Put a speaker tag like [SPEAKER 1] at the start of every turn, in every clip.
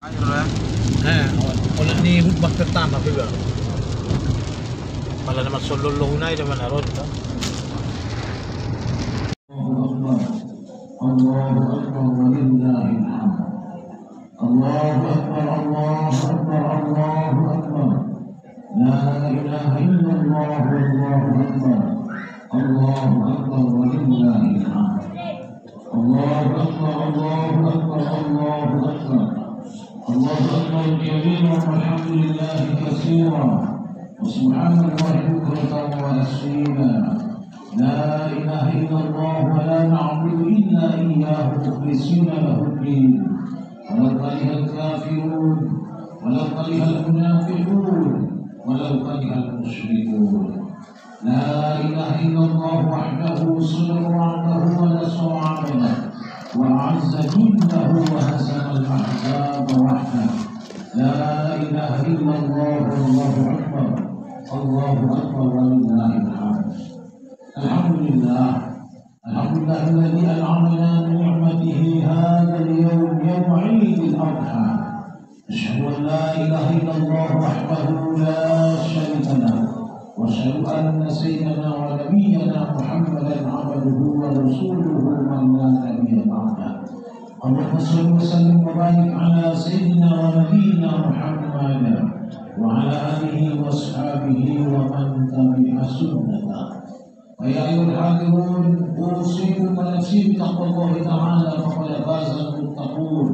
[SPEAKER 1] Wala ni hutbah pertama juga. Wala naman sololo hunay naman aron ta.
[SPEAKER 2] Allahu Akbar walillahil hamd. Allahu Akbar, Allahu Akbar, Allahu Akbar. La ilaha illallah, Allahu Akbar. Allahu Akbar walillahil hamd. Allahu Akbar, Allahu Akbar, Allahu Akbar. Allahu Akbar kabira walhamdulillahi katsira. وسبحان الله بكرة وأصيلا. لا إله إلا الله ولا نعبد إلا إياه مخلصين له الدين ولو كره الكافرون ولو كره المنافقون ولو كره المشركون. لا إله إلا الله وحده صدر وعده ونصر عبده وأعز جنده وهزم الأحزاب وحده. لا إله إلا الله والله أكبر. الله أكبر ولله الحمد. الحمد لله الذي أنعمنا بنعمته هذا اليوم يوم عيد الأضحى. أشهد أن لا إله إلا الله وحده لا شريك له وأشهد أن سيدنا ونبينا محمدا عبده ورسوله من لا نبي بعده. اللهم صل وسلم وبارك على سيدنا ونبينا محمد وعلى آله وأصحابه ومن تبع سنته. ويا أيها الحاضرون أوصيكم ونفسي بتقوى الله تعالى فقد فاز المتقون.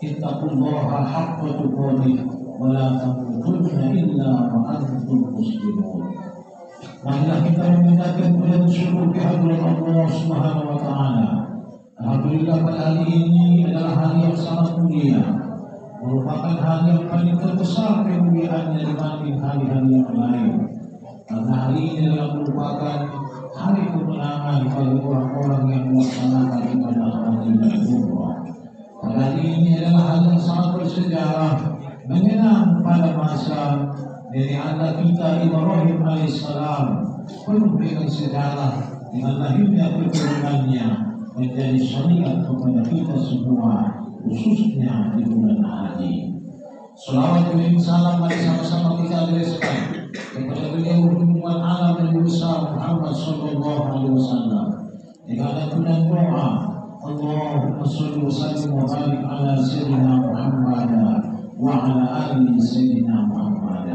[SPEAKER 2] اتقوا الله حق تقاته ولا تموتن إلا وأنتم مسلمون. Marilah kita memintakan pujian syukur kehadirat Allah Subhanahu wa taala. Alhamdulillah pada hari ini adalah hari yang sangat mulia, merupakan hari yang paling terbesar kemuliaannya dibanding hari-hari yang lain. Karena hari ini adalah merupakan hari kemenangan bagi orang-orang yang melaksanakan ibadah haji dan umrah. Pada hari ini adalah hari yang sangat bersejarah, mengenang pada masa dari anak kita Ibrahim alaihissalam, penuh dengan sejarah dengan lahirnya keturunannya menjadi syariat kepada kita semua, khususnya di bulan haji. Salawat dan salam mari sama-sama kita addreskan kepada beliau junjungan alam dan besar Muhammad sallallahu alaihi wasallam dengan tuntunan doa, Allahumma shalli wa sallim wa barik ala sayyidina Muhammad wa ala ali sayyidina Muhammad.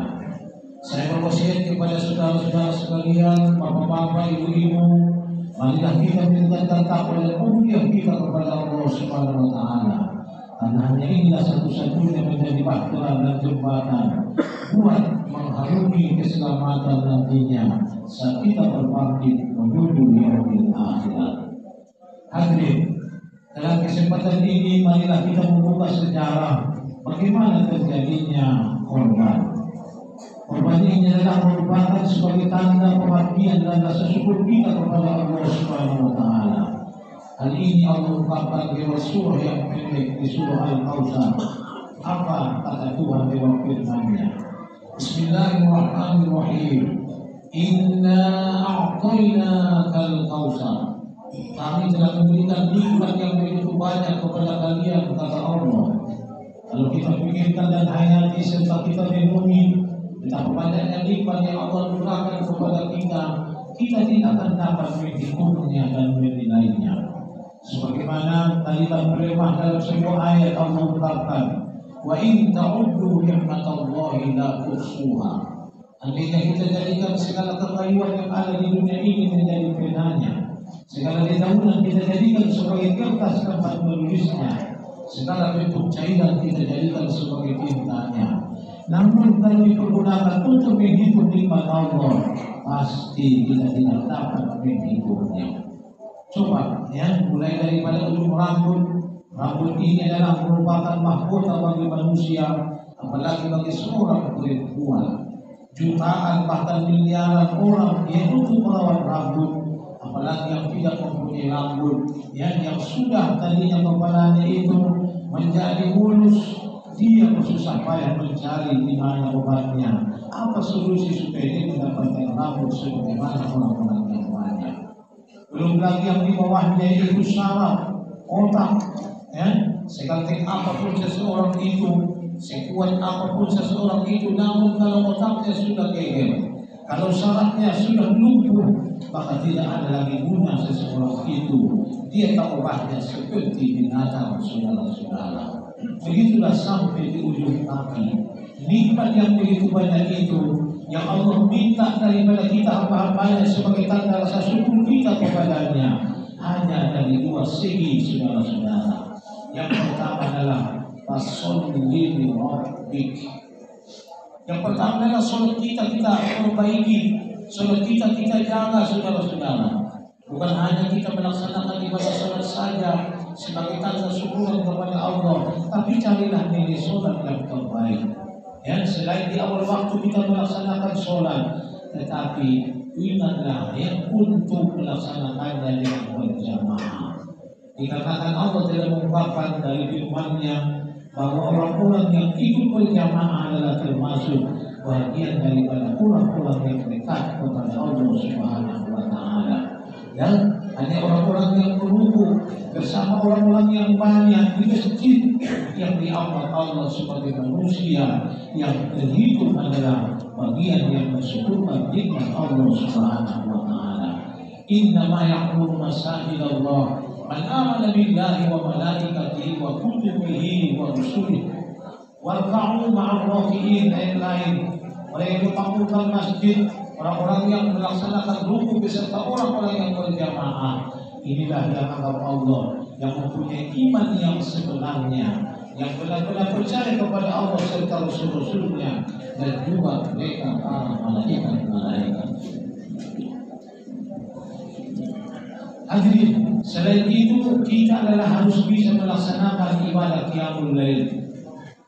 [SPEAKER 2] Saya berwasiat kepada saudara-saudara sekalian, bapak-bapak, ibu-ibu, marilah kita meningkatkan takwa dan ubudiyah kita kepada Allah Subhanahu wa taala. Karena hanya inilah satu-satunya menjadi bahtera dan jembatan buat mengharungi keselamatan nantinya saat kita berbangkit menuju yaumil akhirat. Hadirin, dalam kesempatan ini marilah kita membuka sejarah bagaimana terjadinya korban. Korban ini adalah merupakan sebagai tanda perhatian dan rasa syukur kita kepada Allah Subhanahu wa taala. Hal ini Allah ungkapkan lewat surah yang pendek di surah Al-Kautsar. Apa kata Tuhan lewat firman-Nya? Bismillahirrahmanirrahim. Inna a'tainakal kautsar. Kami telah memberikan nikmat yang begitu banyak kepada kalian, kata Allah. Kalau kita pikirkan dan hayati serta kita renungi betapa banyaknya nikmat yang Allah berikan kepada kita, kita tidak akan dapat menghitungnya dan menilainya. Sebagaimana kalimat beremah dalam sebuah ayat Allah berkata, wa in ta'uddu ni'matallahi la tuhsuha. Andainya kita jadikan segala kekayuan yang ada di dunia ini menjadi penanya, segala dedaunan kita jadikan sebagai kertas tempat menulisnya, segala bentuk cairan kita jadikan sebagai tintanya, namun kalau dipergunakan untuk menghitung nikmat Allah, pasti kita tidak dapat menghitungnya. Coba ya, mulai daripada ujung rambut. Rambut ini adalah merupakan mahkota bagi manusia, apalagi bagi seorang perempuan. Jutaan bahkan miliaran orang yang untuk merawat rambut, apalagi yang tidak mempunyai rambut, yang sudah tadinya kepalanya itu menjadi mulus, dia bersusah payah mencari di mana obatnya, apa solusi supaya dia mendapatkan rambut sebagaimana orang-orang yang banyak. Belum lagi yang di bawahnya itu saraf, otak, Ya, sekalipun apapun seseorang itu, sekuat apapun seseorang itu, namun kalau otaknya sudah geger, kalau syaratnya sudah lumpuh, maka tidak ada lagi guna seseorang itu. Dia tak ubahnya seperti binatang, saudara-saudara. Begitulah sampai di ujung kaki. Nikmat yang begitu banyak itu, yang Allah minta daripada kita hamba-hambanya sebagai tanda rasa syukur kita kepadanya, hanya dari dua segi, saudara-saudara. Yang pertama adalah fasholli li rabbik. Yang pertama adalah sholat kita perbaiki, sholat kita jaga, saudara-saudara. Bukan hanya kita melaksanakan ibadah sholat saja sebagai tanda syukur kepada Allah, tapi carilah nilai sholat yang terbaik. Ya, selain di awal waktu kita melaksanakan sholat, tetapi ingatlah yang untuk melaksanakannya dengan berjamaah. Dikatakan Allah telah mengungkapkan dari firman-Nya bahwa orang-orang yang ikut berjamaah adalah termasuk bagian daripada orang-orang yang dekat kepada Allah Subhanahu wa Ta'ala. Dan hanya orang-orang yang berruku bersama orang-orang yang banyak di masjid yang diangkat Allah sebagai manusia yang terhitung adalah bagian yang bersyukur nikmat Allah Subhanahu wa Ta'ala. Innama ya'muru masajid Allah man amana billahi wa malaikatihi wa kutubihi wa rusulihi warka'u ma'ar rafi'in. Ayat lain, mereka yang membangunkan masjid, orang-orang yang melaksanakan ruku beserta orang-orang yang berjamaah. Inilah yang anggap Allah yang mempunyai iman yang sebenarnya, yang benar-benar percaya kepada Allah serta Rasul-Rasulnya, dan juga mereka para malaikat-malaikat. Hadirin, selain itu kita adalah harus bisa melaksanakan ibadah qiyamul lail.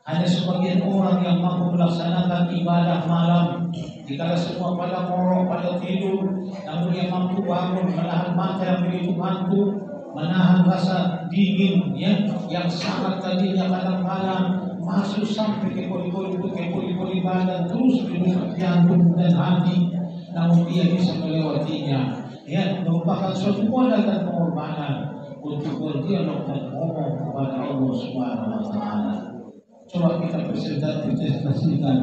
[SPEAKER 2] Hanya sebagian orang yang mampu melaksanakan ibadah malam, dikala semua pada morok, pada tidur, namun yang mampu bangun, menahan mata yang begitu ngantuk, menahan rasa dingin yang sangat tadinya kadang-kadang masuk sampai ke pori-pori badan, terus merusak jantung dan hati, namun dia bisa melewatinya. Ya, merupakan suatu modal dan pengorbanan untuk berdialog dan ngomong kepada Allah Subhanahu wa Ta'ala. Coba kita presentasikan.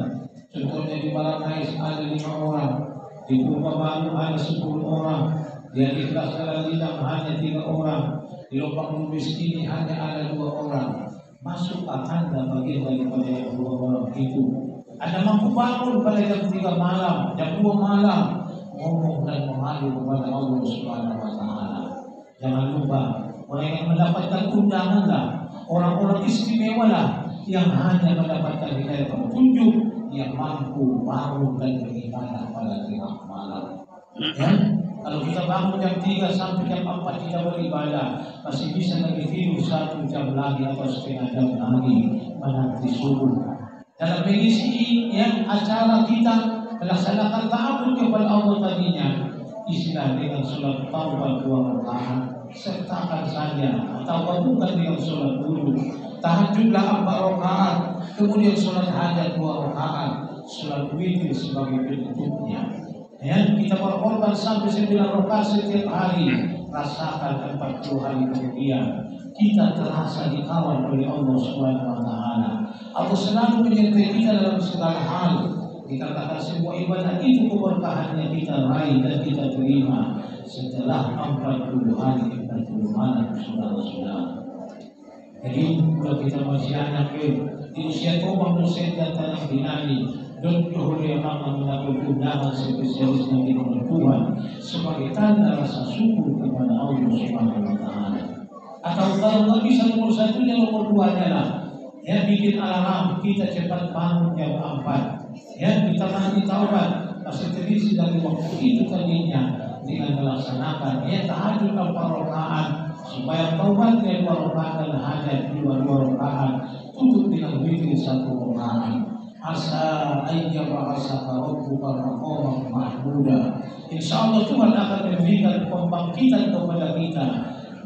[SPEAKER 2] Contohnya di Baranais ada 5 orang, di Purba Baru ada 10 orang, di Ikhlas Kalalilang hanya 3 orang, di Lopang Lubis ini hanya ada 2 orang. Masuklah Anda bagian daripada yang 2 orang itu. Anda mampu bangun pada jam 3 malam, jam 2 malam, ngomong dan mengadu kepada Allah Subhanahu wa Ta'ala. Jangan lupa, orang yang mendapatkan undanganlah, orang-orang istimewa lah yang hanya mendapatkan hidayah petunjuk, yang mampu bangun dan beribadah pada tengah malam. Ya? Kalau kita bangun jam 3 sampai jam 4 kita beribadah, masih bisa lagi tidur 1 jam lagi atau setengah jam lagi menanti subuh. Dalam mengisi acara kita melaksanakan ta'abud kepada Allah tadinya, istilah dengan sholat taubat 2 rakaat, sertakan saja atau gabungkan dengan sholat dulu. Tahajudlah 4 rakaat, kemudian sholat hajat 2 rakaat, sholat witir sebagai penutupnya. Ya, kita berkorban sampai 9 rakaat setiap hari. Rasakan 40 hari kemudian kita terasa dikawal oleh Allah Subhanahu wa Ta'ala. Allah selalu menyertai kita dalam segala hal. Dikatakan semua ibadah itu keberkahannya kita raih dan kita terima setelah 40 hari 40 malam, saudara-saudara. Jadi kalau kita masih anak di usia Tomang dosen dan tanah dinani, Dr. Huliyamang mendapat undangan spesialis Nabi Tuhan sebagai tanda rasa syukur kepada Allah Subhanahu wa Ta'ala. Atau kalau nggak bisa nomor 1, nomor 2-nya lah. Ya, bikin alarm kita cepat bangun jam 4. Ya, kita nanti taubat masih terisi dari waktu itu tadinya dengan melaksanakan tahajud 4 rakaat supaya taubatnya 2 rakaat dan hajat 2 rakaat, tutup dengan witir 1 rakaat. Asa ayya bahasa rabbuka maqaman mahmuda. Insyaallah Tuhan akan memberikan pembangkitan kepada kita,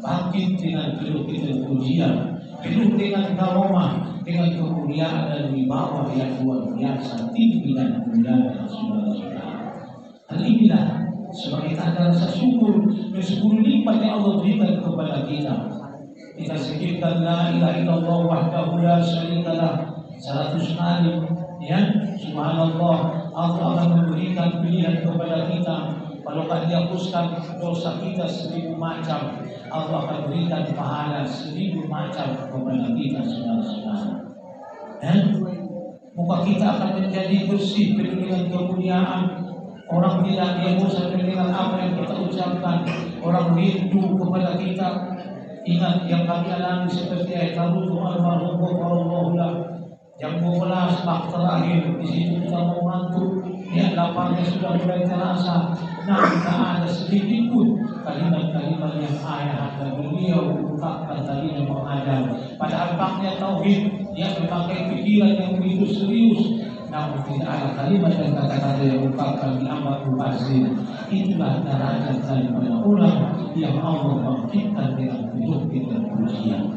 [SPEAKER 2] bangkit dengan penuh pujian, penuh dengan karomah, dengan kemuliaan dan wibawa yang luar biasa, tinggi dan mulia, saudara-saudara. Hal inilah sebagai tanda rasa syukur, bersyukur nikmat yang Allah berikan kepada kita.
[SPEAKER 3] Kita zikirkan la ilaha illallah wahdahu la syarikalah 100 kali, ya. Subhanallah, Allah akan memberikan pilihan kepada kita. Kalau akan dihapuskan dosa kita 1000 macam, Allah akan berikan pahala 1000 macam kepada kita, saudara-saudara. Muka kita akan menjadi bersih penuh dengan kemuliaan. Orang tidak bosan mendengar apa yang kita ucapkan. Orang rindu kepada kita. Ingat yang kami alami seperti ayat almarhum Allah. Yang 12 bab terakhir di situ kita mau ngantuk, ya laparnya sudah mulai terasa. Nah, tak ada sedikit pun kalimat-kalimat yang ayah dan beliau ungkapkan tadi yang mengajar. Pada haknya tauhid, dia memakai pikiran yang begitu serius. Namun tidak ada kalimat dan kata-kata yang ungkapkan di amat mubazir. Itulah derajat daripada ulama yang Allah bangkitkan dengan hidup kita pujian.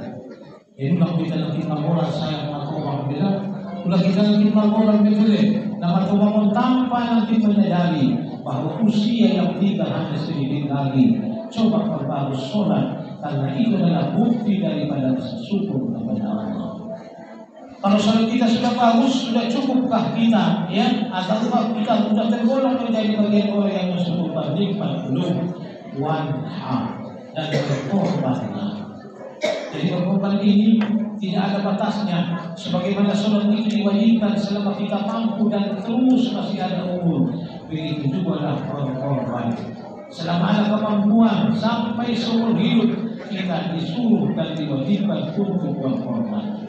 [SPEAKER 3] Jadi kalau kita nanti orang saya mengaku orang bilang, kalau kita nanti orang bilang, nama Tuhan tanpa nanti menyadari bahwa usia yang tidak hanya sedikit lagi. Coba perbaharui sholat, karena itu adalah bukti daripada rasa syukur kepada Allah. Kalau sholat kita sudah bagus, sudah cukupkah kita, ya? Atau kita sudah tergolong menjadi bagian orang yang bersyukur nikmat belum? Wanha dan berkorbanlah. Jadi berkorban ini tidak ada batasnya. Sebagaimana sholat itu diwajibkan selama kita mampu dan terus masih ada umur. Begitu juga berkorban. Selama ada kemampuan sampai seumur hidup kita disuruh dan diwajibkan untuk berkorban.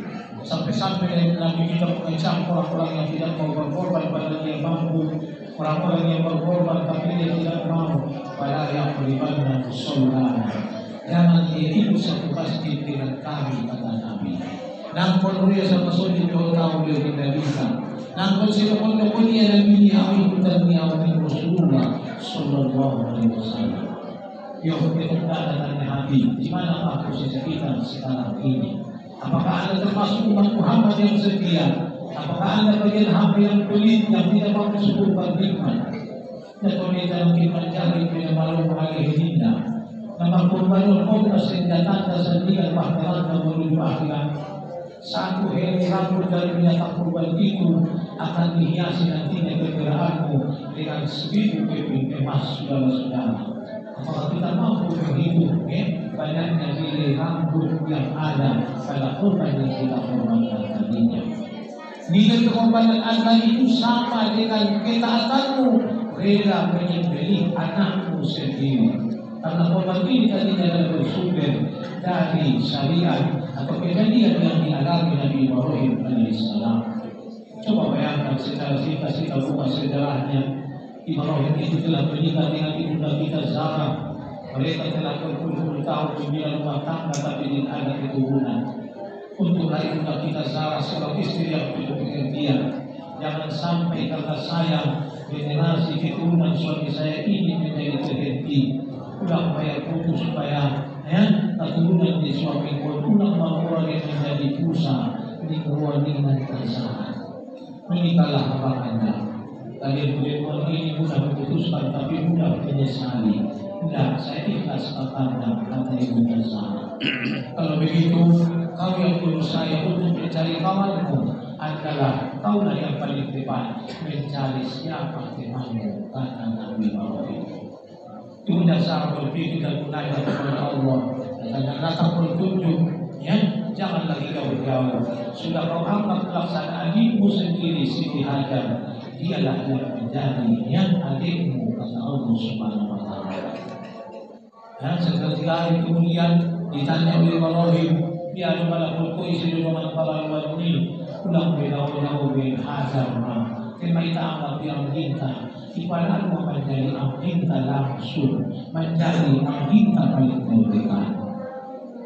[SPEAKER 3] Sampai-sampai Nabi kita mengecam orang-orang yang tidak mau berkorban padahal dia mampu. Orang-orang yang berkorban tapi dia tidak mau, padahal yang beribadah saudara. Jangan dia ikut satu masjid dengan kami, kata Nabi. Nampun dia sama suri tahu dia tidak bisa. Nampun sila pun dia dan bini awal dan bini awal Rasulullah Sallallahu Alaihi Wasallam. Yang kita datangnya hati. Di mana posisi kita sekarang ini? Apakah anda termasuk umat Muhammad yang setia? Apakah anda bagian hamba yang pelit yang tidak mau bersyukur nikmat? Dan kalau dia dalam kita mencari punya malu mengalih hinda. Nama kurbanul khobra senjata sendirian bahkan menuju akhirat. Satu helai rambut dari binatang kurban itu akan dihiasi nantinya kegeraanmu dengan 1000 keping emas, saudara-saudara. Apakah kita mampu berhitung banyaknya helai rambut yang ada pada kurban yang kita korbankan tadinya? Nilai pengorbanan Anda itu sama dengan ketaatanmu, rela menyembelih anakmu sendiri. Karena korban ini tadinya adalah bersumber dari syariat atau kejadian yang dialami Nabi Ibrahim alaihissalam. Coba bayangkan secara singkat kita buka sejarahnya. Ibrahim itu telah menikah dengan ibunda kita Zara. Mereka telah berpuluh-puluh tahun menjalin rumah tangga tapi tidak ada keturunan. Untuklah ibunda kita Zara sebagai istri yang penuh pengertian. Jangan sampai karena sayang generasi keturunan suami saya ini menjadi terhenti. Ulang bayar putus supaya keturunan di suami pun ulang orang yang menjadi pusat di keluarga keresahan. Menikahlah abang Anda. Kalian boleh ini mudah memutuskan tapi mudah menyesali. Tidak, saya ikhlas Anda, kata ibu Zara. Kalau begitu, kau yang perlu saya untuk mencari kawanmu adalah kaulah yang paling tepat mencari siapa temanmu, kata Nabi Ibrahim. Itu dasar berpikir dan munajat kepada Allah. Dan datang petunjuk, ya, jangan lagi jauh-jauh. Sudah kau anggap pelaksanaan adikmu sendiri Siti Hajar. Dialah yang menjadi yang adikmu, kata Allah Subhanahu Wa Taala. Dan seketika hari kemudian ditanya oleh Ibrahim, dia ada malakul kuisi di rumah para luar ini. Ulang belau-belau bin Hajar. Kita anggap yang kita. Ibarat menjadi anggota langsung, menjadi anggota paling terdekat.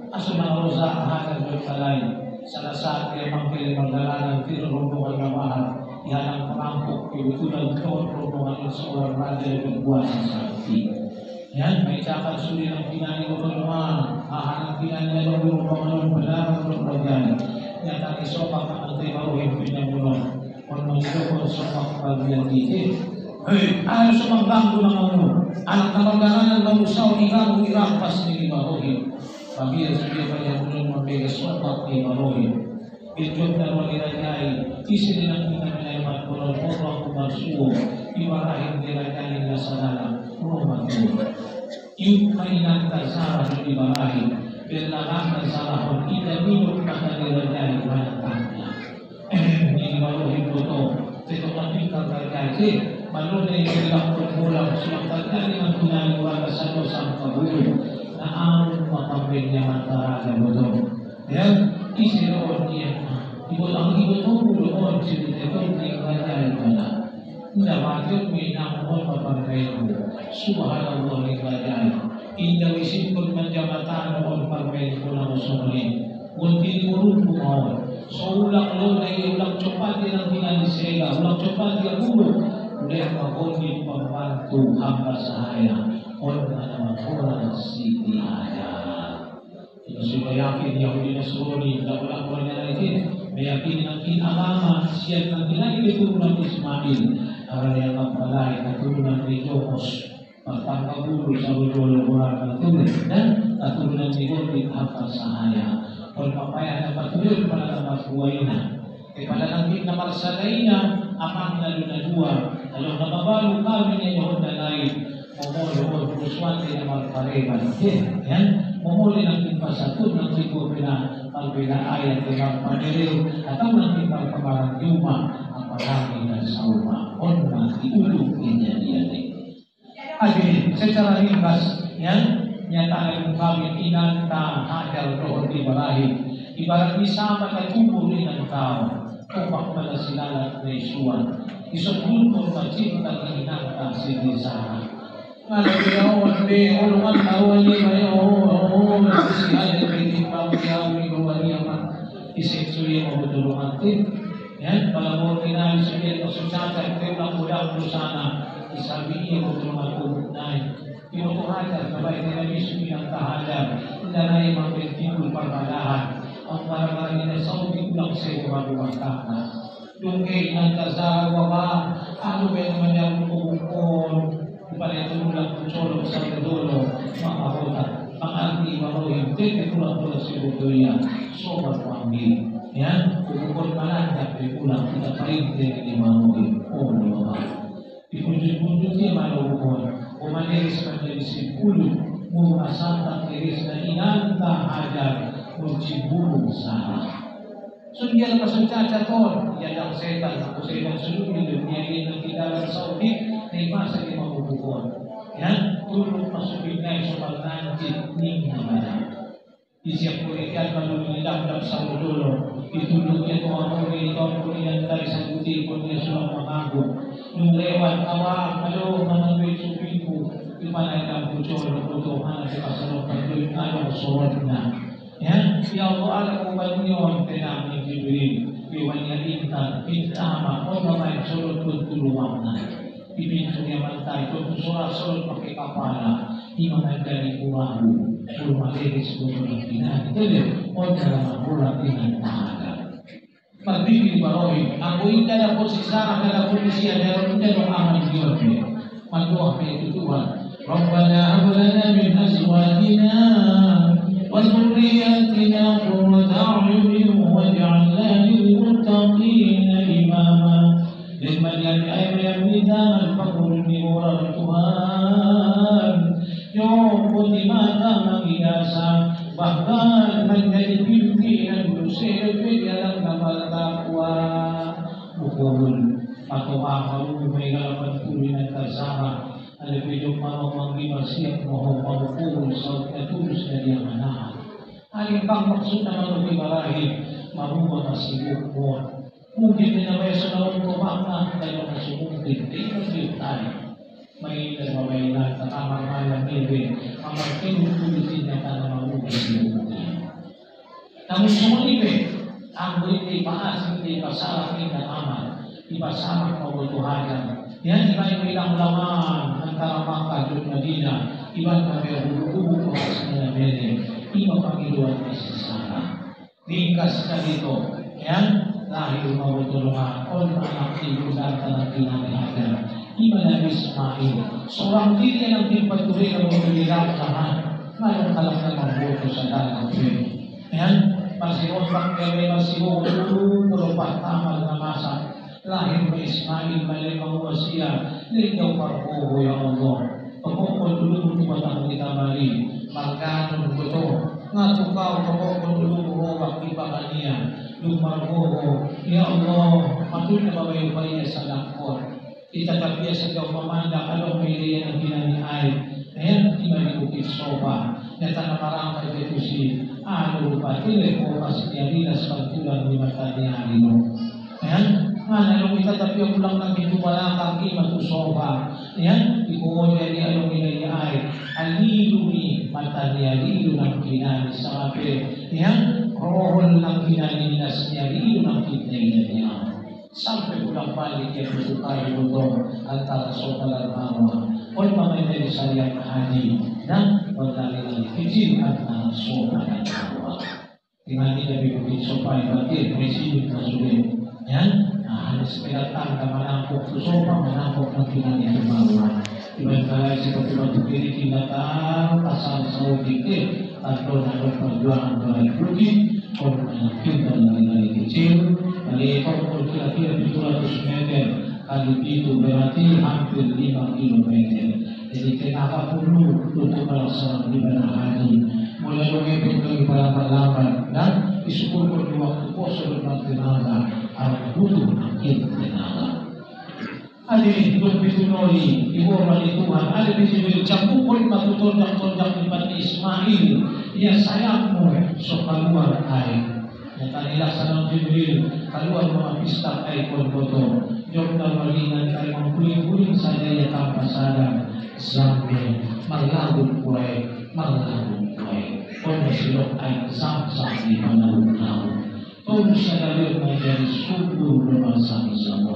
[SPEAKER 3] Asma Rosa Hajar berkelain. Salah saat dia mampir perjalanan ke rombongan Rabahan, yang perampok kebetulan kawan rombongan seorang raja berkuasa sakti. Ya, mereka akan sulit nak pinani rumah, anak pinani lalu rombongan berlarang berpergian. Yang tadi sopak menteri baru yang pinjam bulan, menunjukkan sopak bagian itu. Hei, ayo semua ganggu namamu. Anak nama garangan baru sawi ganggu irampas di Ibrahim. Pamir sudah banyak belum memberi sobat di Marohi. Itu dan walirajai isi dengan kita menyayat kolon Allah kubarsuo ibarahim dirajai lasanala rumah itu. Yuk mainan tasarah di barahim berlahan tasarah kita minum kata dirajai manatanya. Ini Marohi foto setelah tinggal terjadi malu dari bilang permulaan sudah terjadi dengan tunai warga satu sampai bulu. Nah, mapamilya mata ada betul. Ya, isi roh dia. Ibu tunggu roh cerita itu tinggalnya mana? Tidak wajib minang roh mapamilya. Subhanallah tinggalnya. Indah wisyukur menjabatan roh mapamilya pulang sore. Bunti burung kumau. Seulang lo dari ulang cepat dia nanti nanti sega. Ulang cepat dia bulu. Dia menghuni pembantu hamba sahaya. Orang orang Siti Hajar. Kita sudah yakin Yahudi Nasrani tidak orang-orangnya lagi meyakini nanti agama siap nanti lagi keturunan Ismail. Karena yang mempelai keturunan Rijokos pertangga bulu sabudul orang keturunan dan keturunan Yahudi hamba sahaya. Perpapaian dapat turun pada tempat buaina. Kepada nanti nomor sadaina apang lalu dua. Kalau nababalu kami yang Yahudi lain. Momol sesuatu yang berparegan, ya. Momol yang kita satu nanti berbeda ayat yang berparegan atau nanti berkemaran cuma apalagi dan sauma orang nanti ulu kejadian ini. Adik, secara ringkas, ya, nyata kami inanta hajar roh di Ibrahim. Ibarat sama kubur dengan kau, opak pada silalat Yesuan. Isopun pun tercipta inanta Siti Sarah. Kalau dia orang be orang tahu ni saya mesti ada penting tahu dia ni luar ni apa iseksui mau betul mati ya kalau mau kita sebagai peserta kita mudah berusaha isabi ini betul aku naik itu hajar sebagai kami sudah tahajar dan ai membentuk perbedaan antara ini Saudi pulang sewa dua kata dungke antara wabah anu yang menyambung pada itu bulan Pucolo sampai dulu mengahota menganti Marohi jadi pulang sebetulnya sobat panggil ya ukur malangkat di pulang kita perintah di Marohi di punjul-punjul dia malu umanis menjadi sepuluh mengasatan iris dan inanta hajar menciburu salah Sundial pasal cacat kon, yang setan, aku setan seluruh dunia ini dan kita Saudi di masa di Mabubuan. Ya, turun masuk binai soal nanti ning mana. Isiap kuliah kalau dilam dalam satu dulu, ditunduknya tuan kuli yang dari sabuti pun dia sudah mengaku. Nung lewat awal, kalau menangui supiku, di mana yang bucol kebutuhan di pasal penduit ada soalnya. Ya Allah ala kubanyon tenang ni Jibril biwanya intan intama orang surut tutuluan dipintu yang mantai tu surat pakai kapala imam dari kuahu rumah ini sebelum kita itu orang dalam bulan ini ada mati Marohi aku ini ada posisi ada posisi ada aman dia mandoa itu Tuhan Rabbana hab lana min azwajina وذرياتنا قرة أعين واجعلنا للمتقين إماما لمن يدعي ويميتان الفقر بنور Tuhan Yom mata magiasa bahkan menjadi pimpinan dosa di dalam kapal takwa hukum atau akal mengalami turunan tersama ada hidup malam mengibar siap mohon pangkul saudara tulus dari yang mana aling bang maksudnya menurut Ibrahim mahu masih bukan mungkin dengan sudah untuk makna dan masih mungkin tidak ditarik main dan memainan kamar malam ini kamar itu tulisnya tanah mungkin namun semua ini aku ini bahas ini masalah ini dan amal di masalah kebutuhan yang kita bilang ulama antara Makkah dan Madinah iban kami hubung bahasanya beda iba panggiluan di sana ringkas tadi itu yang lahir mau bertolongan on anak ibu dan tanah iba Nabi Ismail seorang diri yang dipaturi kalau berdirak tahan ngayon ka lang na mabuto sa dagat. Ayan, pasirontak kaya masibuto, pulupat tamal na masa. Lahir may Ismail, may mawasiya, ikaw parpo, ya Allah. Pagkukul dulu batang kita bali, magkano beto, ngatu kau pagkukul dulu waktu pakania, lumargo, ya Allah, matulnya babayu bayi salakor. Kita tak biasa kau memandang kalau pilih yang dinani air, tiba di bukit sofa, nyata nama rangkai detusi, lupa pilih kau kasih dia dinas bantuan di mata dia lino. Mana along kita tapi ang ulang ng ito pala kaki matusoba. Yan, ikumo niya ni along niya ay alilu ni mata niya alilu ng kinani sa kape. Yan, rohol ng kinaninas niya alilu ng kitnay niya. Sampai ulang balik yan ito tayo ito antara sopa at mawa. Kung mamay sa iyang haji na wala nilang kicil at sopa at mawa. Tingnan niya bibigit sopa ay bakit may silip na sulit. Yan, halos pinatang na manampok susopa, manampok ng kinani at mawa. Ibang kalay sa pagpapagpili kinatang kasal sa utikit at doon ang pagpagduang ang bukit o ang kita na nilay kecil. Kali kalau kira-kira 700 meter kali itu berarti hampir 5 kilometer. Jadi kenapa perlu untuk melaksanakan ibadah haji? Mulai mengepek dari para dan disukur di waktu puasa berbuat tenaga, harus butuh akhir tenaga. Ada hidup itu noli, ibu wali Tuhan, ada di sini campur poin matutur dan tonjak di Ismail, ya sayangmu sok keluar air. Nyata nilasan Jibril keluar mga pista ay konboto. Jom na malingan kay mangkuling-kuling saja ya tanpa sadar. Sambil malabot kuay. Kung silok ay samsam di panahon-tahon. Kung siya nalir menjadi subur naman sa isang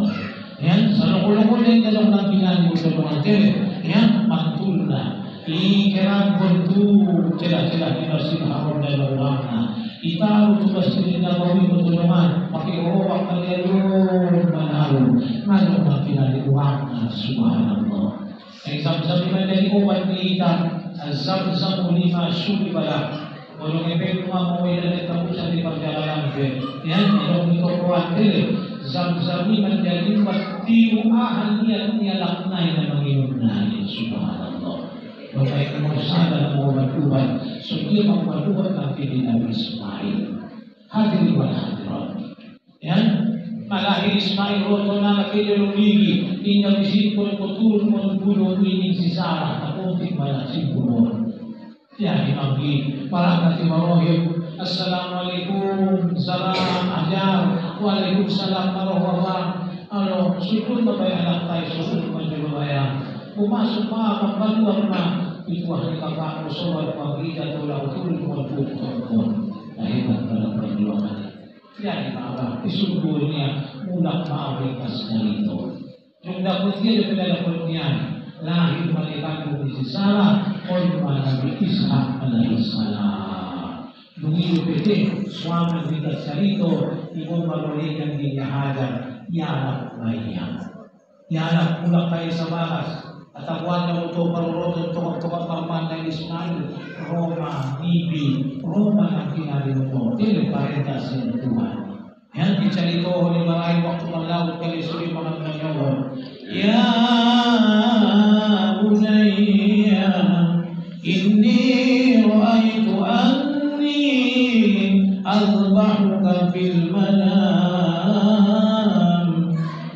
[SPEAKER 3] yan, sa loko-loko din dalawang ng pinanong sa mga tere. Yan, mantul na. Ikerang buntu, cila-cila kinasilahaw na lawang na. Itaw tugas din na gawin mo ito naman, makiuwak na ngayon manalo, manong na pinaliwak na subhanallah. Ay samsam naman na iuwan ni Ita, samsam ulima suli bala. Walang epek mga mga ilan at tapos sa ipagdalalang fe. Yan, ilong ito kuwan dili. Samsam naman na lipat, tiuahan niya laknay na manginunahin, subhanallah. Bapak Ibu sadar mengubah-ubah setiap mengubah nanti di Nabi Ismail hadirin wal hadirat ya malahir Ismail roto na nakilong ligi inyong isipon ko turun mo bulo tuwing si Sarah tapuntik malasin bulo ya imamgi para natin marohim assalamualaikum salam ajar waalaikumsalam warahmatullah syukur bapak anak tayo syukur majulubaya pumasok mga pagbaluan na ito ang ikakakosawal pag-ikat o lautul magpupukon na ibat ka lang pagbaluan. Yan mga isundo niya mulak maawikas na ito. Yung dapat niya yung pinalapot niya lahir malikado ni si Sarah o yung Nabi Ishaq alaihissalam. Lumiyo piti, suwaman bigat sa rito, ibon malulikan din niya hajar, yanak na iyan. Yanak mulak tayo sa bakas. At abuan na mo ito paruroton tukang parman ng Ismail, Roma, Bibi, Roma ang kinali mo ito. Tili parentas ng Tuhan. Yan, kinchalito ho ni maray waktu malawot kali suri mga nanyawan. Ya bunayya, inni ra'aytu anni azbahuka fil manam.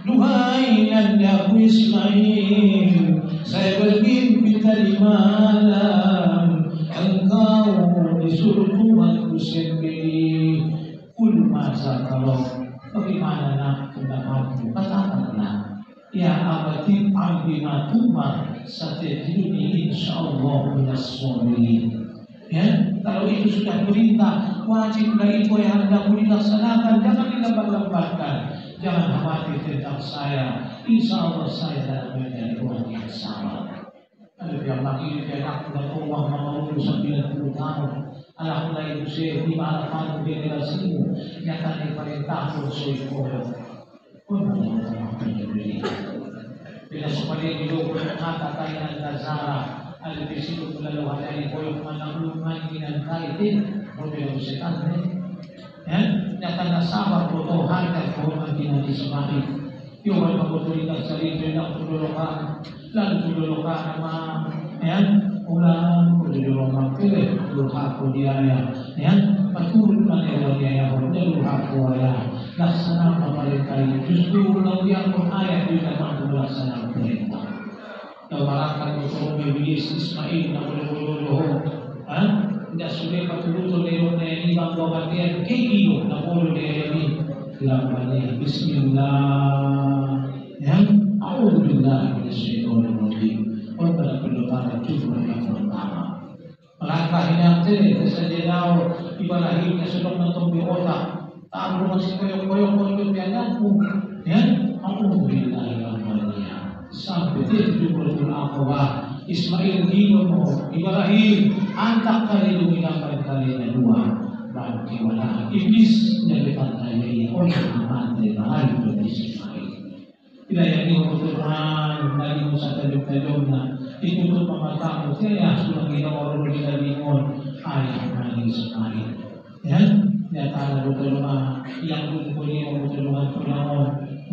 [SPEAKER 3] Duhai nandaku Ismail, saya bermimpi tadi malam engkau disuruh Tuhanku sendiri. Kul masa kalau bagaimana nak pendapatmu katakanlah ya abadi abdina tumar satajiduni insyaallah minas sabirin. Ya, kalau itu sudah perintah wajiblah itu yang hendak dilaksanakan, jangan dilambat-lambatkan. Jangan khawatir tentang saya. Insya Allah saya dalam menjadi orang yang sabar. Ada yang lagi dia nak dan Allah mau 90 tahun. Alhamdulillah itu saya di mana pun generasimu nyata diperintah kursus kodoh. Bila supaya hidup berkata kainan Nazara al-bisitu kulaluhan dari koyok manang-lungan kinangkaitin model setan nyata nasabah botohan dan koyok kinang Ismail yung mabutulitan sa rito ng tululukan lalu tululukan naman ulang tululukan pilih luha ko diaya patulog man ewan diaya ko luha ko aya laksana pamalitay justru ulang diya ko ayat di dalam laksana perintah Tawarakan mo bibilis Ismail na ululuho. Tidak sulit patuluto leon na yan ibang bawatian kay iyo na ulo na yan laban Bismillah. A'udhu billahi minasyaitonir rajim. Wa barakatuh jumlah yang pertama. Melangkahin natin sa jenaw ibalahin na sulok ng tumbi otak. Taano mo si koyok-koyok yan po. A'udhu billahi sampai Jumratul Aqabah Ismail gino Ibrahim antak kali luminang kali dua bagi wala iblis dari pantai orang mati mahal dari Ismail tidak yang Tuhan dari Musa tajuk-tajuk itu tuh pematamu saya sudah gino orang dari Limon ayah dari Ismail nyata betul yang punya betul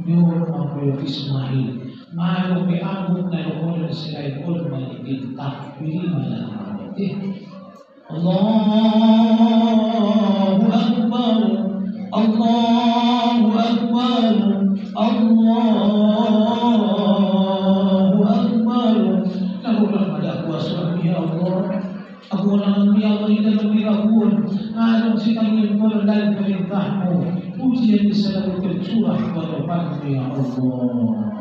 [SPEAKER 3] Nur Mampir Ismail Malu bi'abud na lumulun sila ikul maligid takbiri malalaman Allahu Akbar Allahu Akbar Allahu Akbar Nahulang pada suami ya Allah Aku lang ya Allah ita lumiragun Ngalong si kami yung dalam perintahmu Pujian bisa lalu tercurah kepada pangmu ya Allah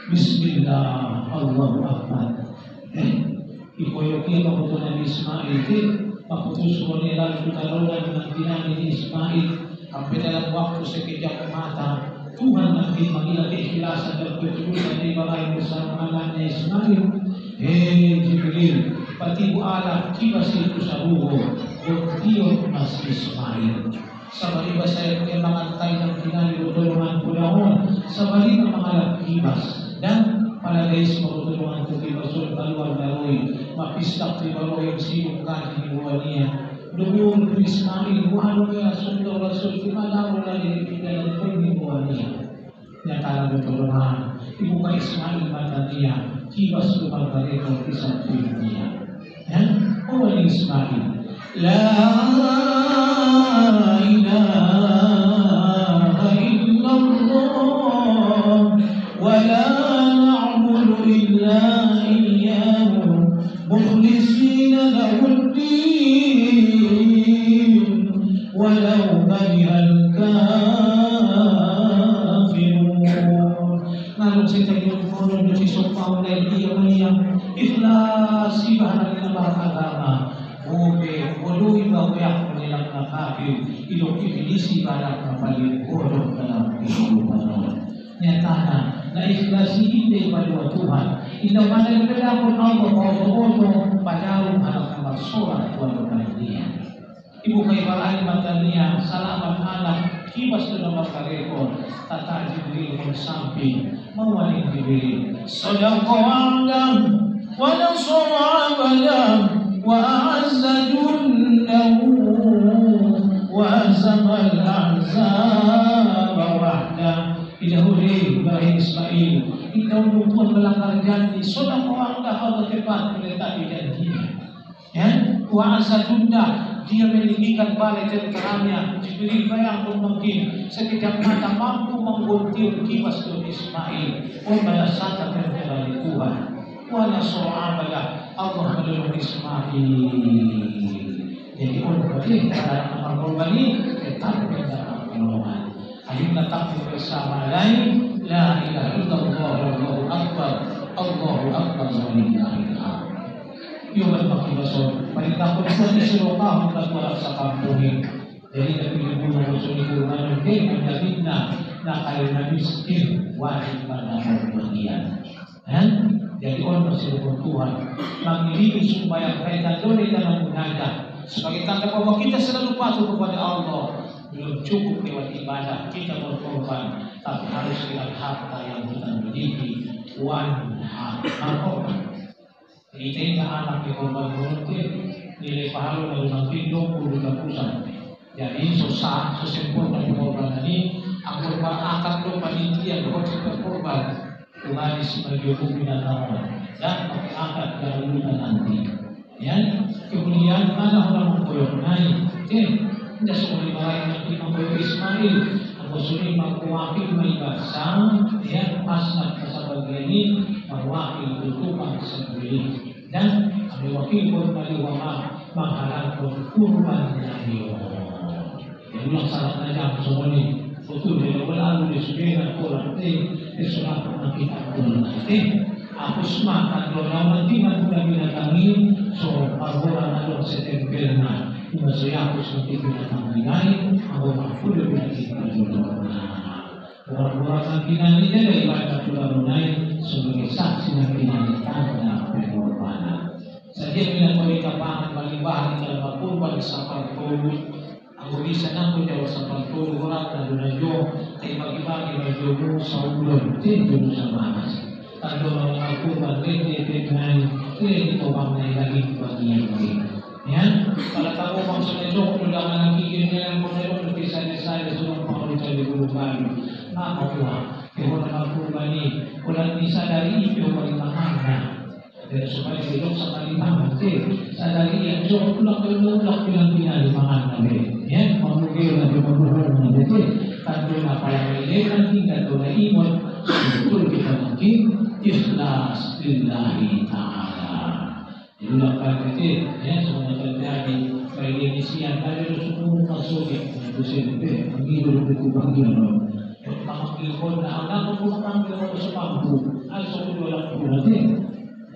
[SPEAKER 3] Bismillah Allahu Akbar ikoyoki maputo Nabi Ismail maputus mo nila tutalungan ng tinangin ni Ismail ang dalam waktu sekejap mata Tuhan natin magilang ikilasan dan bertujuan di balay bersama anaknya Ismail Jibril pati bu alam kibas itu sa ruho Diyo mas Ismail sa baliba saya kailangan ng tinangin tulungan sa baliba mga kibas dan para guys magtulungan ko kay Rasul Kalwar Daroy mapistak kay Baroy sinukan ni Buwania doon kay Ismail buhalo kay Rasul kimalaw na dinipigan ko ni Buwania niya tala betulungan ibu kay Ismail matania kibas lumang pareko isang niya o ni Ismail la ilaha illallah wala مخلصين له الدين ولو كره الكافرون lalu kita mohon dari sopau dari dia ikhlas ibadah dalam agama oke bodoh ibadah yang dalam kafir itu iblis ibadah paling bodoh dalam kehidupan nyatanya na ikhlasi hindi pada Tuhan ito mana yang berlaku Allah pauto-auto padahal anak bersorak kepada dia ibu kay balay matanya salamat anak kibas na magkarekod tata Jibril magsamping mawaling Jibril sadaqa'alam wa nasara abalam wa a'azza jundahu wa azama al-ahzaba wahda Idahuli Ibrahim Ismail ikaw lupon melanggar janji sudah mewangkah Allah tepat menetapi janjinya Wa'asa Junda dia meninggikan balai tentaranya Jibril bayang pun mungkin sekejap mata mampu menggunting kibas ke Ismail balasata tentera di Tuhan wala so'abalah Allah menolong Ismail jadi berarti cara mengorbankan tetap dalam pertolongan Akhirnya takbir bersama lain La ilaha illallah Allahu Akbar Allahu Akbar Walillahil hamd Yung magpakibasod Paling ko di sinuka Magpagwala sa kampuhin Jadi napilibunan ko sa likuran Hindi magdabit na kayo na miskin Wajib pa na magbagian Jadi orang bersyukur Tuhan Mangilini supaya mereka dolen dalam munajat Sebagai tanda bahwa kita selalu patuh kepada Allah belum cukup lewat ibadah kita berkorban tapi harus dengan harta yang kita miliki wanha Ini anak di korban korupsi nilai pahala dari Nampindong Kudu Pusat. Jadi susah sesempurna di korban ini agar akan lo panitia doa korban kembali sebagai hukum binatang dan pakai akad dari luka nanti. Ya, kemudian mana orang mengkoyonai? Tidak semua orang yang mengkoyonai Ismail. Muslim mewakili bahasa ya pasal bagian ini mewakili tutupan sendiri dan mewakili kembali mengharapkan kurban dari Allah. Yang ulang salah saja semua ini betul dari lalu disebutkan orang itu sudah pernah kita nanti aku semangat kalau nanti sudah binatang ini so orang ada setempelnya. Saya aku seperti binatang lain, aku mampu lebih kita jodoh. Orang-orang kita ini dari ibadah jodoh lain sebagai saksi dan binatang tanda pengorbanan. Saja bila mereka paham balik bahan dalam kurban sampai tolu, aku bisa nampu jauh sampai tolu orang dan donajo, tapi bagi-bagi donajo saudara tidak sama mas. Kalau orang kurban lebih dengan lebih orang lagi bagian ini. Ya, kalau kamu maksudnya itu udah lagi yang model saya sudah mau cari dulu baru. Nah, apa? Orang kurban ini, orang bisa dari itu paling mahal. Dan supaya hidup sekali mahal, sadari yang jauh ulang bilang mahal nabi. Ya, mungkin lagi berhubungan jadi kan apa yang ini kan tinggal oleh iman betul kita mungkin ikhlas lillahi ta'ala. Itulah kata ya semua terjadi bagi misian dari semua masuk itu sendiri mengiru itu bagian pertama telepon anak aku panggil sepampu asal dua berarti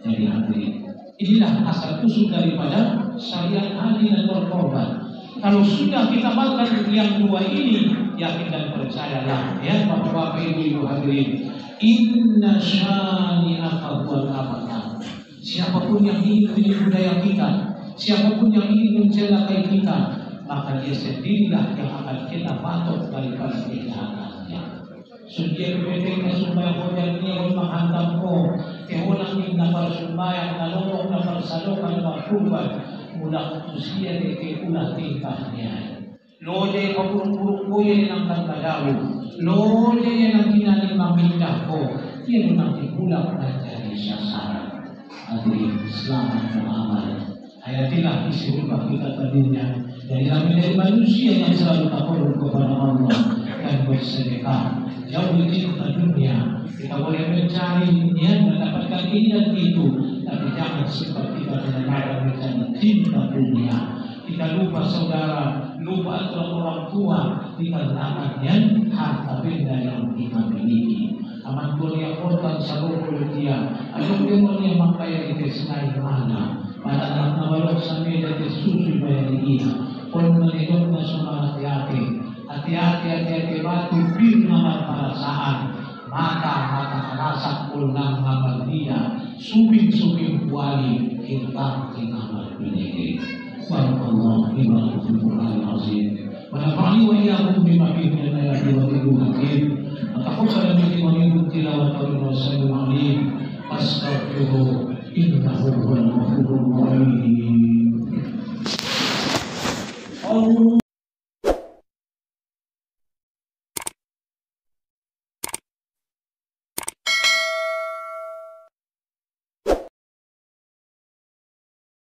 [SPEAKER 3] jadi hati inilah asal usul daripada syariat adil dan berkorban. Kalau sudah kita makan yang dua ini yakin dan percayalah ya bapak-bapak ibu hadirin inna syani'aka huwal abtar. Siapapun yang ingin menjadi budaya kita, siapapun yang ingin mencelakai kita, maka dia sendirilah yang akan kita patok daripada kejahatannya. Sudia kebetulan supaya hujan ini menghantam kau, kehulang inna parsumbaya nalong na parsalokan kurban, mula usia deke ulah tingkahnya. Lode pagurung-gurung ko yan ang kagadaw, lode yan ang kinalimang mindah ko, yan ang tikulang na dari sasaran. Hadirin selamat beramal. Hayatilah isi rumah kita tadinya dari kami manusia yang selalu takut kepada Allah dan bersedekah. Jauh di dunia kita boleh mencari niat mendapatkan ini dan itu, tapi jangan seperti kita benar-benar mencari cinta dunia. Kita lupa saudara, lupa orang tua dikarenakan harta benda yang kita miliki. Aman kuliah korban saluruh dia. Ayo dia makaya itu senai mana. Pada anak nabalok sampai dari susu bayar dia. Pun menidok na semua hati-hati batu bir nama perasaan. Mata rasa pulang amal dia. Subing kuali kita amal bineki. Wallahu a'lam bishawab. ونفعني وإياكم بما فيه من الآيات والذكر الحكيم وتقبل مني ومنكم تلاوة الرسول العليم فاستغفروه إنه هو الغفور الرحيم.